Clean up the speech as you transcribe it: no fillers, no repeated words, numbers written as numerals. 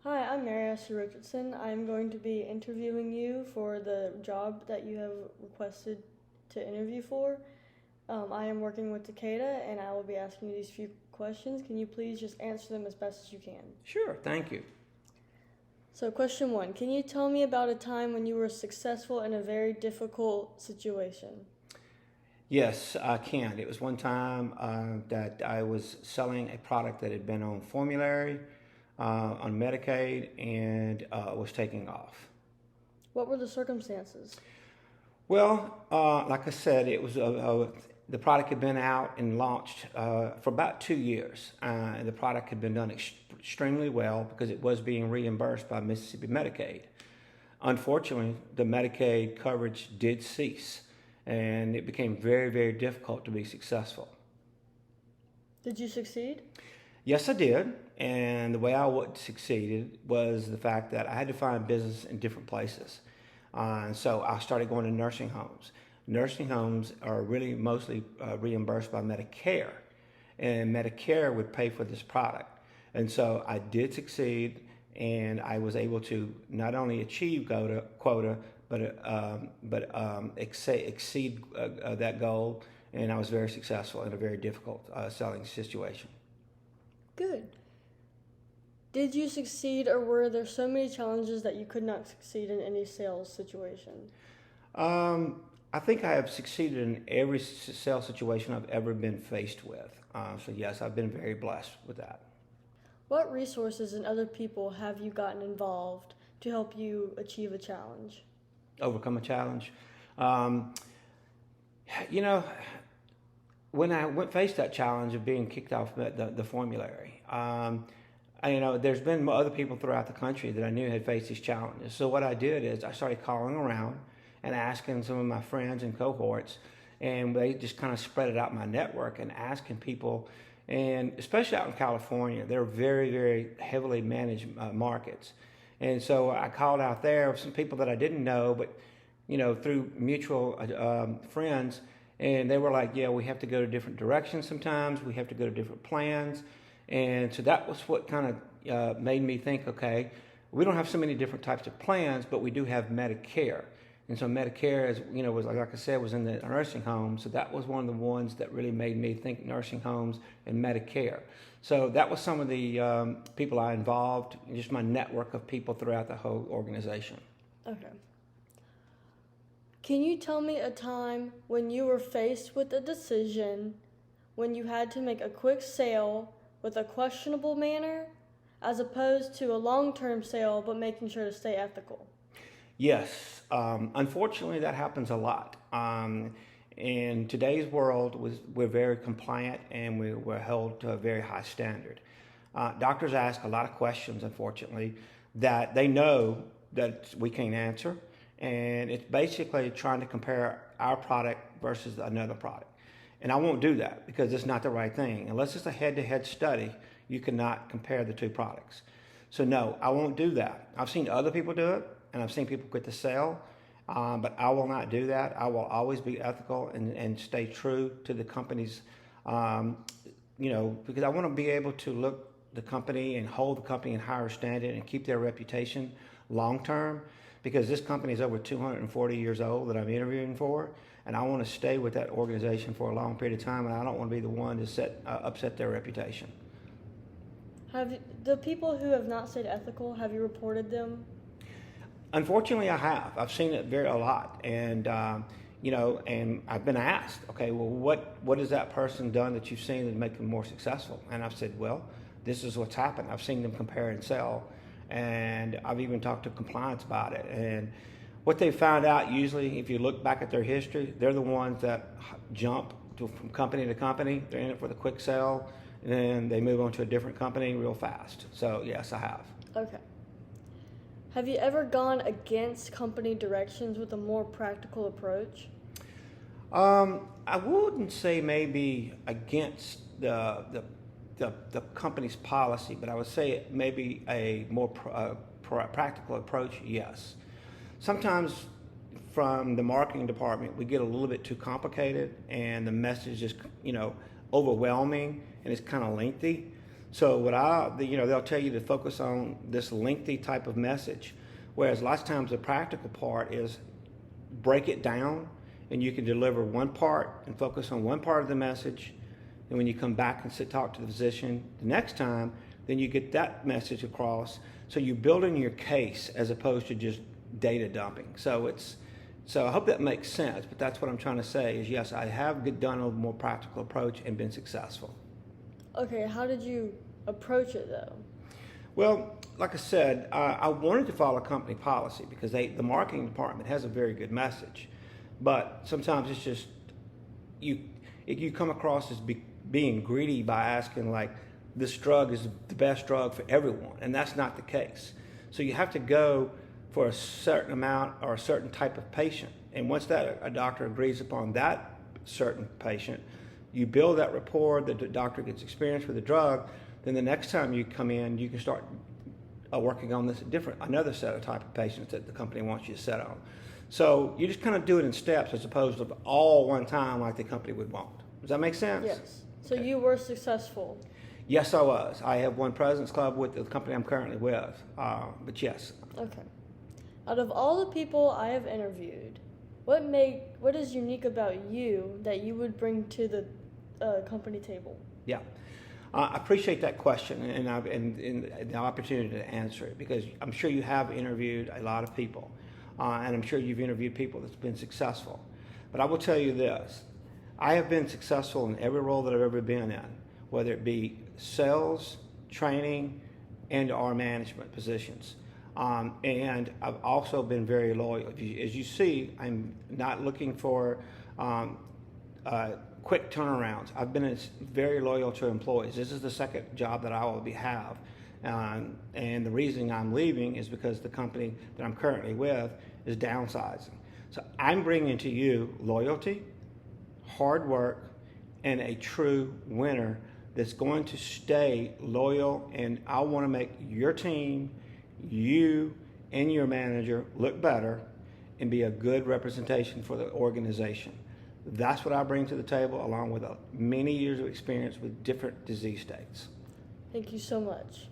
Hi, I'm Richardson. I'm going to be interviewing you for the job that you have requested to interview for. I am working with Takeda and I will be asking you these few questions. Can you please just answer them as best as you can? Sure, thank you. So, question one, can you tell me about a time when you were successful in a very difficult situation? Yes, I can. It was one time that I was selling a product that had been on formulary, on Medicaid, and was taking off. What were the circumstances? Well, like I said, the product had been out and launched for about 2 years. And the product had been done extremely well because it was being reimbursed by Mississippi Medicaid. Unfortunately, the Medicaid coverage did cease, and it became very, very difficult to be successful. Did you succeed? Yes, I did. And the way I succeeded was the fact that I had to find business in different places. And so I started going to nursing homes. Nursing homes are really mostly reimbursed by Medicare, and Medicare would pay for this product. And so I did succeed, and I was able to not only achieve quota but exceed that goal, and I was very successful in a very difficult selling situation. Good. Did you succeed, or were there so many challenges that you could not succeed in any sales situation? I think I have succeeded in every sales situation I've ever been faced with. So yes, I've been very blessed with that. What resources and other people have you gotten involved to help you achieve a challenge? Overcome a challenge. Um, you know, when I faced that challenge of being kicked off the formulary, there's been other people throughout the country that I knew had faced these challenges. So what I did is I started calling around and asking some of my friends and cohorts, and they just kind of spread it out my network and asking people, and especially out in California, they're very, very heavily managed markets. And so I called out there some people that I didn't know, but through mutual friends, and they were like, yeah, we have to go to different directions sometimes. We have to go to different plans. And so that was what kind of made me think, okay, we don't have so many different types of plans, but we do have Medicare. And so Medicare, was like I said, was in the nursing home. So that was one of the ones that really made me think nursing homes and Medicare. So that was some of the people I involved, just my network of people throughout the whole organization. Okay. Can you tell me a time when you were faced with a decision when you had to make a quick sale with a questionable manner as opposed to a long-term sale but making sure to stay ethical? Yes, unfortunately that happens a lot. In today's world, we're very compliant and we're held to a very high standard. Doctors ask a lot of questions, unfortunately, that they know that we can't answer, and it's basically trying to compare our product versus another product. And I won't do that because it's not the right thing. Unless it's a head-to-head study, you cannot compare the two products. So no, I won't do that. I've seen other people do it, and I've seen people quit the sale, but I will not do that. I will always be ethical and stay true to the company's, because I want to be able to look the company and hold the company in higher standard and keep their reputation long term, because this company is over 240 years old that I'm interviewing for, and I want to stay with that organization for a long period of time, and I don't want to be the one to upset their reputation. Have the people who have not stayed ethical, have you reported them? Unfortunately, I have. I've seen it a lot, and and I've been asked, okay, well, what has that person done that you've seen that make them more successful? And I've said, well, this is what's happened. I've seen them compare and sell, and I've even talked to compliance about it. And what they found out, usually, if you look back at their history, they're the ones that jump from company to company. They're in it for the quick sale, and then they move on to a different company real fast. So yes, I have. Okay. Have you ever gone against company directions with a more practical approach? I wouldn't say maybe against the company's policy, but I would say maybe a more practical approach, yes. Sometimes from the marketing department, we get a little bit too complicated and the message is, overwhelming and it's kind of lengthy. So they'll tell you to focus on this lengthy type of message, whereas lots of times the practical part is break it down, and you can deliver one part and focus on one part of the message. And when you come back and talk to the physician the next time, then you get that message across. So you're building your case as opposed to just data dumping. So I hope that makes sense, but that's what I'm trying to say is, yes, I have done a more practical approach and been successful. Okay, how did you approach it though? Well, like I said, I wanted to follow company policy because the marketing department has a very good message, but sometimes it's just you come across as being greedy by asking like, this drug is the best drug for everyone, and that's not the case. So you have to go for a certain amount or a certain type of patient, and once that a doctor agrees upon that certain patient, you build that rapport, the doctor gets experience with the drug, then the next time you come in, you can start working on another set of type of patients that the company wants you to set on. So you just kind of do it in steps as opposed to all one time like the company would want. Does that make sense? Yes. So Okay. you were successful. Yes, I was. I have won President's Club with the company I'm currently with. But yes. Okay. Out of all the people I have interviewed, what is unique about you that you would bring to the company table? Yeah. I appreciate that question and the opportunity to answer it, because I'm sure you have interviewed a lot of people, and I'm sure you've interviewed people that's been successful. But I will tell you this. I have been successful in every role that I've ever been in, whether it be sales, training, and or management positions. And I've also been very loyal. As you see, I'm not looking for quick turnarounds. I've been very loyal to employees. This is the second job that I will have. And the reason I'm leaving is because the company that I'm currently with is downsizing. So I'm bringing to you loyalty, hard work, and a true winner that's going to stay loyal. And I want to make your team, you, and your manager look better and be a good representation for the organization. That's what I bring to the table, along with many years of experience with different disease states. Thank you so much.